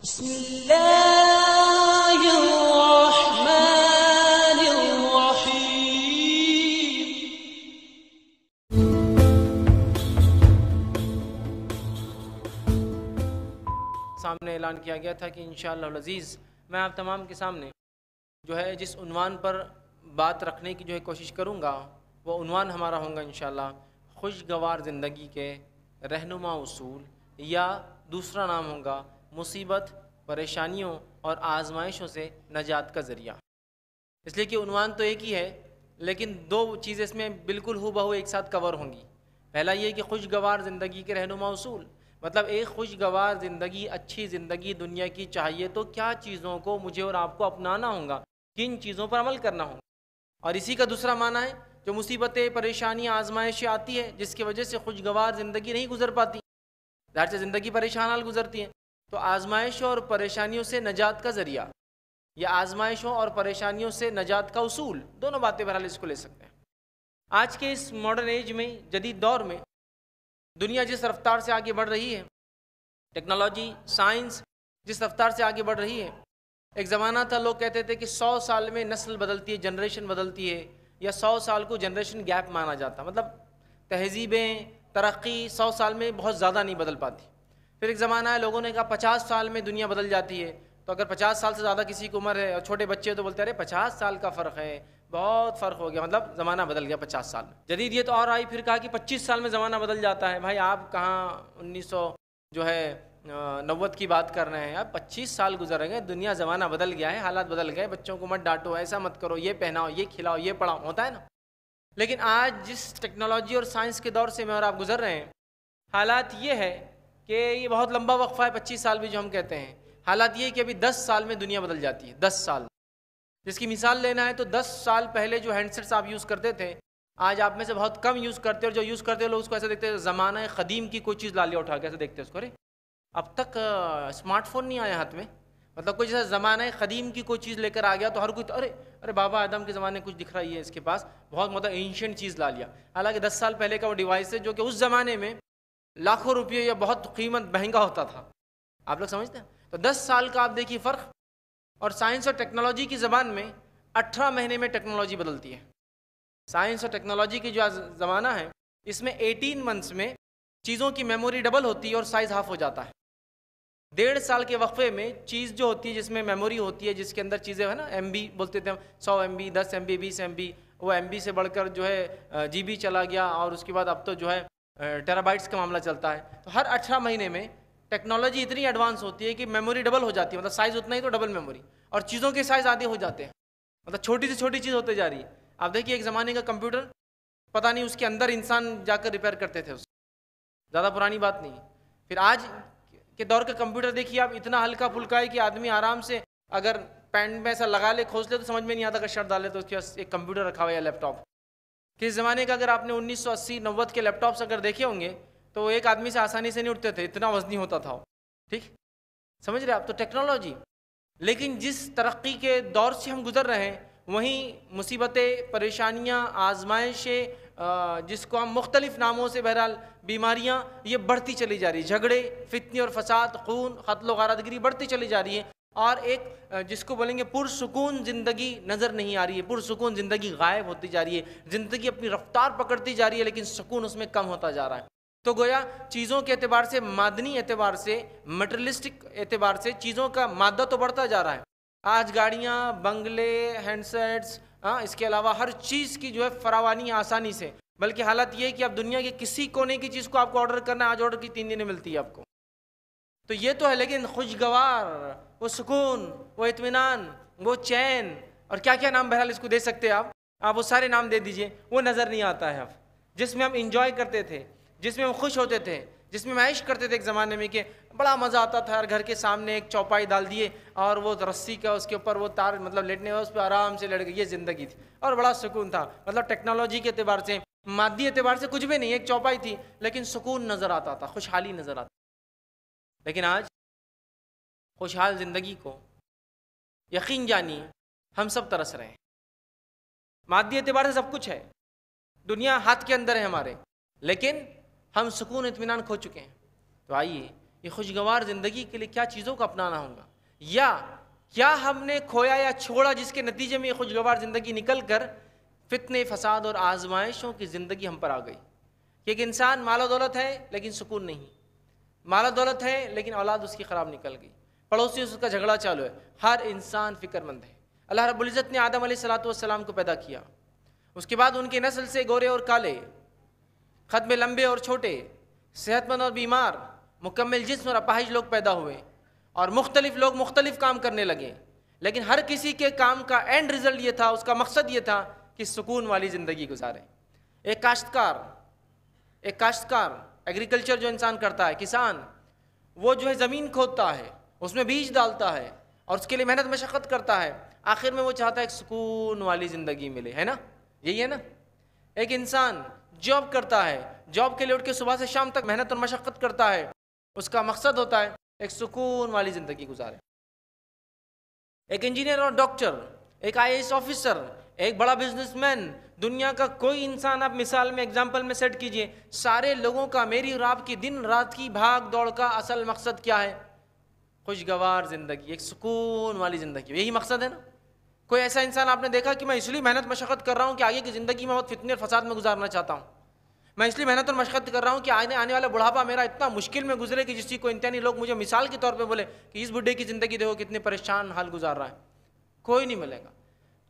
بسم اللہ الرحمن الرحیم۔ سامنے اعلان کیا گیا تھا کہ انشاءاللہ العزیز میں آپ تمام کے سامنے جو ہے جس عنوان پر بات رکھنے کی جو ہے کوشش کروں گا وہ عنوان ہمارا ہوگا انشاءاللہ خوشگوار زندگی کے رہنما اصول، یا دوسرا نام ہوگا مصیبت، پریشانیوں اور آزمائشوں سے نجات کا ذریعہ۔ اس لیے کہ عنوان تو ایک ہی ہے لیکن دو چیزیں اس میں بالکل ہو بہو ایک ساتھ کور ہوں گی۔ پہلا یہ کہ خوشگوار زندگی کے رہنما اصول، مطلب ایک خوشگوار زندگی، اچھی زندگی دنیا کی چاہیے تو کیا چیزوں کو مجھے اور آپ کو اپنانا ہوگا، کن چیزوں پر عمل کرنا ہوگا۔ اور اسی کا دوسرا معنی ہے جو مصیبتیں، پریشانیاں، آزمائشیں آتی ہے جس کی وجہ سے خوشگوار زندگی نہیں گزر پاتی، ظاہر سے زندگی پریشان حال گزرتی ہے، تو آزمائشوں اور پریشانیوں سے نجات کا ذریعہ یا آزمائشوں اور پریشانیوں سے نجات کا اصول، دونوں باتیں بہرحال اس کو لے سکتے ہیں۔ آج کے اس ماڈرن ایج میں، جدید دور میں دنیا جس رفتار سے آگے بڑھ رہی ہے، ٹیکنالوجی، سائنس جس رفتار سے آگے بڑھ رہی ہے، ایک زمانہ تھا لوگ کہتے تھے کہ 100 سال میں نسل بدلتی ہے، جنریشن بدلتی ہے، یا 100 سال کو جنریشن گیپ مانا جاتا، مطلب تہذیبیں، ترقی 100 سال میں بہت زیادہ نہیں بدل پاتی۔ پھر ایک زمانہ ہے لوگوں نے کہا 50 سال میں دنیا بدل جاتی ہے، تو اگر 50 سال سے زیادہ کسی کی عمر ہے اور چھوٹے بچے تو بولتے ہیں ارے 50 سال کا فرق ہے، بہت فرق ہو گیا، مطلب زمانہ بدل گیا 50 سال میں۔ جدید یہ تو اور آئی، پھر کہا کہ 25 سال میں زمانہ بدل جاتا ہے۔ بھائی آپ کہاں 1990 کی بات کر رہے ہیں، اب 25 سال گزر گئے، دنیا زمانہ بدل گیا ہے، حالات بدل گئے، بچوں کو مت ڈانٹو، ایسا مت کرو، یہ پہناؤ، یہ کھلاؤ، یہ پڑھاؤ، ہوتا ہے نا۔ لیکن آج جس ٹیکنالوجی اور سائنس کے دور سے میں اور آپ گزر رہے ہیں، حالات یہ ہے کہ یہ بہت لمبا وقفہ ہے، 25 سال بھی جو ہم کہتے ہیں، حالات یہ ہے کہ ابھی 10 سال میں دنیا بدل جاتی ہے، 10 سال۔ جس کی مثال لینا ہے تو 10 سال پہلے جو ہینڈ سیٹس آپ یوز کرتے تھے، آج آپ میں سے بہت کم یوز کرتے، اور جو یوز کرتے لوگ اس کو ایسے دیکھتے ہیں زمانہ قدیم کی کوئی چیز لا لیا اٹھا کے، ایسے دیکھتے اس کو، ارے اب تک اسمارٹ فون نہیں آیا ہاتھ میں، مطلب کوئی جیسا زمانہ قدیم کی کوئی چیز لے کر آ گیا تو ہر کوئی ارے بابا آدم کے زمانے کچھ دکھ رہی ہے اس کے پاس، بہت مطلب اینشینٹ چیز لا لیا۔ حالانکہ 10 سال پہلے کا وہ ڈیوائس ہے جو کہ اس زمانے میں لاکھوں روپئے یا بہت قیمت مہنگا ہوتا تھا، آپ لوگ سمجھتے ہیں۔ تو 10 سال کا آپ دیکھیے فرق۔ اور سائنس اور ٹیکنالوجی کی زبان میں 18 مہینے میں ٹیکنالوجی بدلتی ہے۔ سائنس اور ٹیکنالوجی کی جو زمانہ ہے اس میں 18 منتھس میں چیزوں کی میموری ڈبل ہوتی ہے اور سائز ہاف ہو جاتا ہے۔ 1.5 سال کے وقفے میں چیز جو ہوتی ہے جس میں میموری ہوتی ہے، جس کے اندر چیزیں ہیں نا، ایم بی بولتے تھے ہم، 100 MB، 10 MB، 20 MB، وہ MB سے بڑھ کر جو ہے GB چلا گیا، اور اس کے بعد اب تو جو ہے ٹیرا بائٹس کا معاملہ چلتا ہے۔ تو ہر 18 مہینے میں ٹیکنالوجی اتنی ایڈوانس ہوتی ہے کہ میموری ڈبل ہو جاتی ہے، مطلب سائز اتنا ہی تو ڈبل میموری، اور چیزوں کے سائز آدھے ہو جاتے ہیں، مطلب چھوٹی سے چھوٹی چیز ہوتے جا رہی ہے۔ آپ دیکھیے ایک زمانے کا کمپیوٹر، پتہ نہیں اس کے اندر انسان جا کر ریپیئر کرتے تھے، اس زیادہ پرانی بات نہیں ہے۔ پھر آج کے دور کا کمپیوٹر دیکھیے آپ، اتنا ہلکا پھلکا ہے کہ آدمی آرام سے اگر پینٹ میں ایسا لگا لے، کھوس لے تو سمجھ میں نہیں آتا، اگر شرٹ ڈالے تو اس کے پاس ایک کمپیوٹر رکھا ہوا ہے یا لیپ ٹاپ۔ کس زمانے کا اگر آپ نے 1980-90 کے لیپ ٹاپس اگر دیکھے ہوں گے تو وہ ایک آدمی سے آسانی سے نہیں اٹھتے تھے، اتنا وزنی ہوتا تھا وہ، ٹھیک سمجھ رہے آپ؟ تو ٹیکنالوجی، لیکن جس ترقی کے دور سے ہم گزر رہے ہیں وہیں مصیبتیں، پریشانیاں، آزمائشیں، جس کو ہم مختلف ناموں سے بہرحال بیماریاں، یہ بڑھتی چلی جا رہی ہے، جھگڑے، فتنے اور فساد، خون، قتل و غارت گری بڑھتی چلی جا رہی ہے، اور ایک جس کو بولیں گے پرسکون زندگی نظر نہیں آ رہی ہے، پرسکون زندگی غائب ہوتی جا رہی ہے، زندگی اپنی رفتار پکڑتی جا رہی ہے لیکن سکون اس میں کم ہوتا جا رہا ہے۔ تو گویا چیزوں کے اعتبار سے، مادنی اعتبار سے، مٹریلسٹک اعتبار سے چیزوں کا مادہ تو بڑھتا جا رہا ہے۔ آج گاڑیاں، بنگلے، ہینڈ سیٹس، اس کے علاوہ ہر چیز کی جو ہے فراوانی آسانی سے، بلکہ حالت یہ ہے کہ اب دنیا کے کسی کونے کی چیز کو آپ کو آرڈر کرنا ہے، آج آرڈر کی 3 دن میں ملتی ہے آپ کو۔ تو یہ تو ہے، لیکن خوشگوار، وہ سکون، وہ اطمینان، وہ چین، اور کیا کیا نام بہرحال اس کو دے سکتے ہیں آپ وہ سارے نام دے دیجئے، وہ نظر نہیں آتا ہے اب۔ جس میں ہم انجوائے کرتے تھے، جس میں ہم خوش ہوتے تھے، جس میں ہم عیش کرتے تھے ایک زمانے میں، کہ بڑا مزہ آتا تھا، ہر گھر کے سامنے ایک چوپائی ڈال دیے اور وہ رسی کا اس کے اوپر وہ تار، مطلب لیٹنے والا، اس پہ آرام سے لیٹ گئے، یہ زندگی تھی اور بڑا سکون تھا۔ مطلب ٹیکنالوجی کے اعتبار سے، مادی اعتبار سے کچھ بھی نہیں، ایک چوپائی تھی لیکن سکون نظر آتا تھا، خوشحالی نظر آتی۔ لیکن آج خوشحال زندگی کو یقین جانیے ہم سب ترس رہے ہیں۔ مادی اعتبار سے سب کچھ ہے، دنیا ہاتھ کے اندر ہے ہمارے، لیکن ہم سکون اطمینان کھو چکے ہیں۔ تو آئیے یہ خوشگوار زندگی کے لیے کیا چیزوں کو اپنانا ہوگا، یا کیا ہم نے کھویا یا چھوڑا جس کے نتیجے میں یہ خوشگوار زندگی نکل کر فتنے، فساد اور آزمائشوں کی زندگی ہم پر آ گئی کہ ایک انسان مال و دولت ہے لیکن سکون نہیں، مال و دولت ہے لیکن اولاد اس کی خراب نکل گئی، پڑوسی اس کا جھگڑا چالو ہے، ہر انسان فکر مند ہے۔ اللہ رب العزت نے آدم علیہ السلام کو پیدا کیا، اس کے بعد ان کے نسل سے گورے اور کالے، خط میں لمبے اور چھوٹے، صحت مند اور بیمار، مکمل جسم اور اپاہج لوگ پیدا ہوئے، اور مختلف لوگ مختلف کام کرنے لگے، لیکن ہر کسی کے کام کا اینڈ رزلٹ یہ تھا، اس کا مقصد یہ تھا کہ سکون والی زندگی گزارے۔ ایک کاشتکار ایگریکلچر جو انسان کرتا ہے، کسان، وہ جو ہے زمین کھودتا ہے، اس میں بیج ڈالتا ہے اور اس کے لیے محنت مشقت کرتا ہے، آخر میں وہ چاہتا ہے ایک سکون والی زندگی ملے، ہے نا؟ یہی ہے نا؟ ایک انسان جاب کرتا ہے، جاب کے لیے اٹھ کے صبح سے شام تک محنت اور مشقت کرتا ہے، اس کا مقصد ہوتا ہے ایک سکون والی زندگی گزارے۔ ایک انجینئر اور ڈاکٹر، ایک IAS آفیسر، ایک بڑا بزنس مین، دنیا کا کوئی انسان آپ مثال میں ایگزامپل میں سیٹ کیجئے، سارے لوگوں کا، میری اور آپ کی دن رات کی بھاگ دوڑ کا اصل مقصد کیا ہے؟ خوشگوار زندگی، ایک سکون والی زندگی، یہی مقصد ہے نا؟ کوئی ایسا انسان آپ نے دیکھا کہ میں اس لیے محنت مشقت کر رہا ہوں کہ آگے کی زندگی میں بہت فتنے اور فساد میں گزارنا چاہتا ہوں، میں اس لیے محنت اور مشقت کر رہا ہوں کہ آنے والا بڑھاپا میرا اتنا مشکل میں گزرے کہ جس کی کوئی انتہائی لوگ مجھے مثال کے طور پہ بولے کہ اس بڈھے کی زندگی دیکھو کتنے پریشان حال گزار رہا ہے، کوئی نہیں ملے گا۔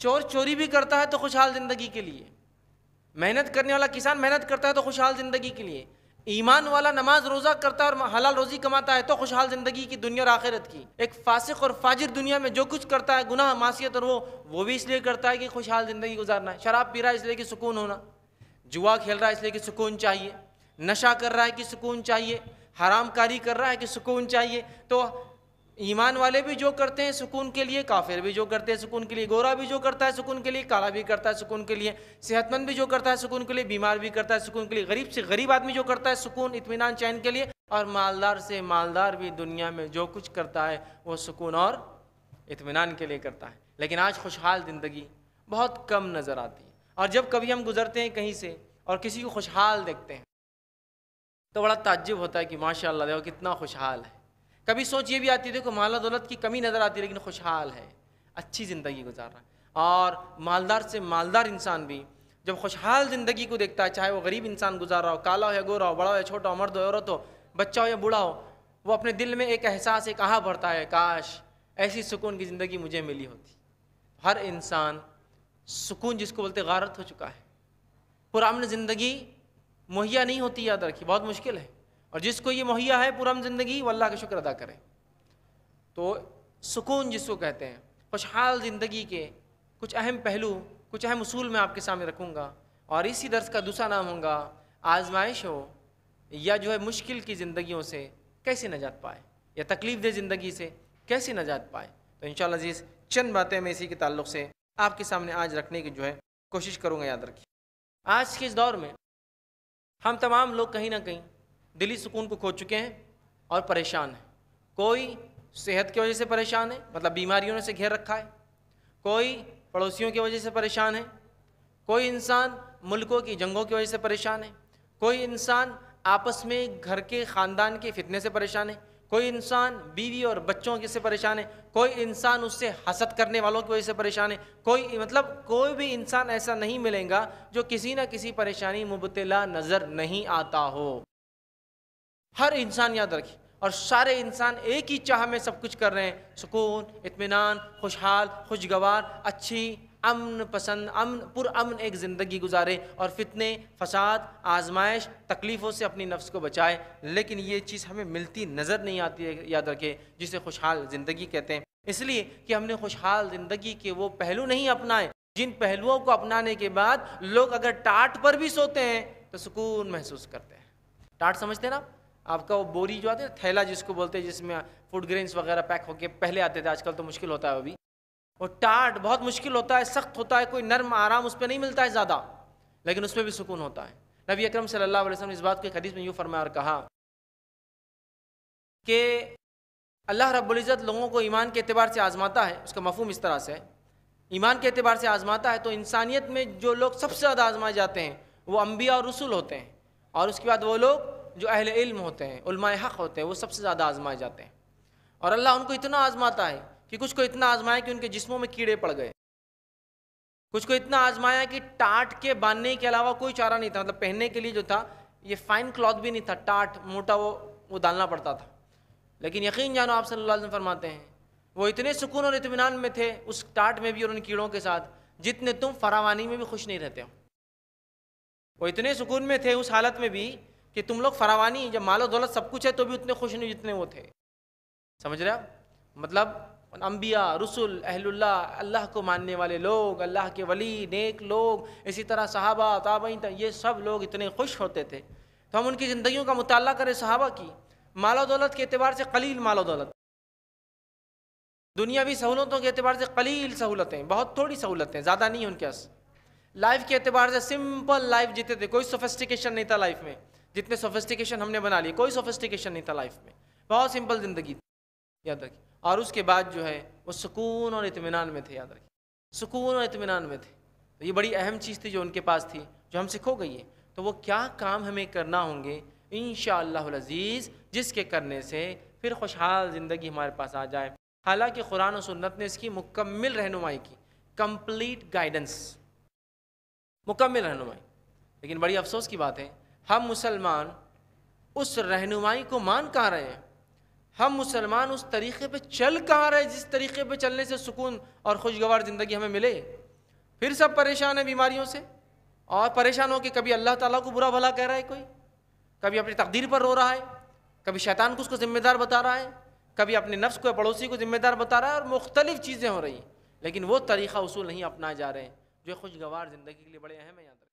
چور چوری بھی کرتا ہے تو خوشحال زندگی کے لیے، محنت کرنے والا کسان محنت کرتا ہے تو خوشحال زندگی کے لیے، ایمان والا نماز روزہ کرتا ہے اور حلال روزی کماتا ہے تو خوشحال زندگی کی، دنیا اور آخرت کی۔ ایک فاسق اور فاجر دنیا میں جو کچھ کرتا ہے، گناہ، معصیت، اور وہ بھی اس لیے کرتا ہے کہ خوشحال زندگی گزارنا ہے۔ شراب پی رہا ہے اس لیے کہ سکون ہونا، جوا کھیل رہا ہے اس لیے کہ سکون چاہیے، نشہ کر رہا ہے کہ سکون چاہیے، حرام کاری کر رہا ہے کہ سکون چاہیے۔ تو ایمان والے بھی جو کرتے ہیں سکون کے لیے، کافر بھی جو کرتے ہیں سکون کے لیے، گورا بھی جو کرتا ہے سکون کے لیے، کالا بھی کرتا ہے سکون کے لیے، صحت مند بھی جو کرتا ہے سکون کے لیے، بیمار بھی کرتا ہے سکون کے لیے، غریب سے غریب آدمی جو کرتا ہے سکون، اطمینان، چین کے لیے، اور مالدار سے مالدار بھی دنیا میں جو کچھ کرتا ہے وہ سکون اور اطمینان کے لیے کرتا ہے۔ لیکن آج خوشحال زندگی بہت کم نظر آتی ہے، اور جب کبھی ہم گزرتے ہیں کہیں سے اور کسی کو خوشحال دیکھتے ہیں تو بڑا تعجب ہوتا ہے کہ ماشاءاللہ دیکھو کتنا خوشحال ہے۔ کبھی سوچ یہ بھی آتی ہے دیکھو مال و دولت کی کمی نظر آتی ہے لیکن خوشحال ہے، اچھی زندگی گزار رہا ہے۔ اور مالدار سے مالدار انسان بھی جب خوشحال زندگی کو دیکھتا ہے، چاہے وہ غریب انسان گزار رہا ہو، کالا ہو یا گورا ہو، بڑا ہو یا چھوٹا ہو، مرد ہو یا عورت ہو، بچہ ہو یا بوڑھا ہو، وہ اپنے دل میں ایک احساس، ایک آہ بھرتا ہے، کاش ایسی سکون کی زندگی مجھے ملی ہوتی۔ ہر انسان سکون جس کو بولتے غارت ہو چکا ہے، پرامن زندگی مہیا نہیں ہوتی، یاد رکھیے بہت مشکل ہے، اور جس کو یہ مہیا ہے پرامن زندگی وہ اللہ کا شکر ادا کرے۔ تو سکون جس کو کہتے ہیں، خوشحال زندگی کے کچھ اہم پہلو، کچھ اہم اصول میں آپ کے سامنے رکھوں گا، اور اسی درس کا دوسرا نام ہوگا آزمائش ہو یا جو ہے مشکل کی زندگیوں سے کیسے نجات پائے، یا تکلیف دہ زندگی سے کیسے نجات پائے۔ تو انشاءاللہ عزیز چند باتیں میں اسی کے تعلق سے آپ کے سامنے آج رکھنے کی جو ہے کوشش کروں گا۔ یاد رکھیے آج کے اس دور میں ہم تمام لوگ کہیں نہ کہیں دلی سکون کو کھو چکے ہیں اور پریشان ہیں۔ کوئی صحت کی وجہ سے پریشان ہے، مطلب بیماریوں نے سے گھیر رکھا ہے، کوئی پڑوسیوں کی وجہ سے پریشان ہے، کوئی انسان ملکوں کی جنگوں کی وجہ سے پریشان ہے، کوئی انسان آپس میں گھر کے خاندان کے فتنے سے پریشان ہے، کوئی انسان بیوی اور بچوں کی سے پریشان ہے، کوئی انسان اس سے حسد کرنے والوں کی وجہ سے پریشان ہے، کوئی بھی انسان ایسا نہیں ملے گا جو کسی نہ کسی پریشانی مبتلا نظر نہیں آتا ہو۔ ہر انسان یاد رکھے، اور سارے انسان ایک ہی چاہ میں سب کچھ کر رہے ہیں، سکون، اطمینان، خوشحال، خوشگوار، اچھی، امن پسند، پرامن ایک زندگی گزارے، اور فتنے، فساد، آزمائش، تکلیفوں سے اپنی نفس کو بچائے۔ لیکن یہ چیز ہمیں ملتی نظر نہیں آتی ہے، یاد رکھے، جسے خوشحال زندگی کہتے ہیں، اس لیے کہ ہم نے خوشحال زندگی کے وہ پہلو نہیں اپنائے جن پہلوؤں کو اپنانے کے بعد لوگ اگر ٹاٹ پر بھی سوتے ہیں تو سکون محسوس کرتے ہیں۔ ٹاٹ سمجھتے ہیں نا آپ کا، وہ بوری جو آتی ہے تھیلا جس کو بولتے ہیں، جس میں فوڈ گرینز وغیرہ پیک ہو کے پہلے آتے تھے، آج کل تو مشکل ہوتا ہے، وہ بھی وہ ٹاٹ بہت مشکل ہوتا ہے، سخت ہوتا ہے، کوئی نرم آرام اس پہ نہیں ملتا ہے زیادہ، لیکن اس پہ بھی سکون ہوتا ہے۔ نبی اکرم صلی اللہ علیہ وسلم نے اس بات کو ایک حدیث میں یوں فرمایا اور کہا کہ اللہ رب العزت لوگوں کو ایمان کے اعتبار سے آزماتا ہے، اس کا مفہوم اس طرح سے ہے، ایمان کے اعتبار سے آزماتا ہے تو انسانیت میں جو لوگ سب سے زیادہ آزمائے جاتے ہیں وہ انبیاء اور رسول ہوتے ہیں، اور اس کے بعد وہ لوگ جو اہل علم ہوتے ہیں، علماء حق ہوتے ہیں، وہ سب سے زیادہ آزمائے جاتے ہیں، اور اللہ ان کو اتنا آزماتا ہے کہ کچھ کو اتنا آزمایا کہ ان کے جسموں میں کیڑے پڑ گئے، کچھ کو اتنا آزمایا کہ ٹاٹ کے باندھنے کے علاوہ کوئی چارہ نہیں تھا، مطلب پہننے کے لیے جو تھا یہ فائن کلاتھ بھی نہیں تھا، ٹاٹ موٹا وہ ڈالنا پڑتا تھا، لیکن یقین جانو آپ صلی اللہ علیہ وسلم فرماتے ہیں وہ اتنے سکون اور اطمینان میں تھے اس ٹاٹ میں بھی اور ان کیڑوں کے ساتھ جتنے تم فراوانی میں بھی خوش نہیں رہتے ہو۔ وہ اتنے سکون میں تھے اس حالت میں بھی کہ تم لوگ فراوانی، جب مال و دولت سب کچھ ہے تو بھی اتنے خوش نہیں جتنے وہ تھے، سمجھ رہے آپ؟ مطلب انبیاء، رسل، اہل اللہ، اللہ کو ماننے والے لوگ، اللہ کے ولی، نیک لوگ، اسی طرح صحابہ، تابعین، یہ سب لوگ اتنے خوش ہوتے تھے۔ تو ہم ان کی زندگیوں کا مطالعہ کریں صحابہ کی، مال و دولت کے اعتبار سے قلیل مال و دولت، دنیاوی سہولتوں کے اعتبار سے قلیل سہولتیں، بہت تھوڑی سہولتیں، زیادہ نہیں ان کے پاس، لائف کے اعتبار سے سمپل لائف جیتے تھے، کوئی سوفسٹیکیشن نہیں تھا لائف میں، جتنے سوفسٹیکیشن ہم نے بنا لی، کوئی سوفسٹیکیشن نہیں تھا لائف میں، بہت سمپل زندگی تھی، یاد رکھیے۔ اور اس کے بعد جو ہے وہ سکون اور اطمینان میں تھے، یاد رکھیے، سکون اور اطمینان میں تھے۔ تو یہ بڑی اہم چیز تھی جو ان کے پاس تھی، جو ہم سے کھو گئی ہے۔ تو وہ کیا کام ہمیں کرنا ہوں گے انشاءاللہ العزیز، جس کے کرنے سے پھر خوشحال زندگی ہمارے پاس آ جائے۔ حالانکہ قرآن و سنت نے اس کی مکمل رہنمائی کی، کمپلیٹ گائیڈنس، مکمل رہنمائی، لیکن بڑی افسوس کی بات ہے ہم مسلمان اس رہنمائی کو مان کہاں رہے ہیں، ہم مسلمان اس طریقے پہ چل کہاں رہے جس طریقے پہ چلنے سے سکون اور خوشگوار زندگی ہمیں ملے۔ پھر سب پریشان ہیں بیماریوں سے، اور پریشان ہو کہ کبھی اللہ تعالیٰ کو برا بھلا کہہ رہا ہے، کوئی کبھی اپنی تقدیر پر رو رہا ہے، کبھی شیطان کو اس کو ذمہ دار بتا رہا ہے، کبھی اپنے نفس کو، پڑوسی کو ذمہ دار بتا رہا ہے، اور مختلف چیزیں ہو رہی ہیں، لیکن وہ طریقہ اصول نہیں اپنائے جا رہے ہیں جو خوشگوار زندگی کے لیے بڑے اہم ہیں۔ یاد رکھیں۔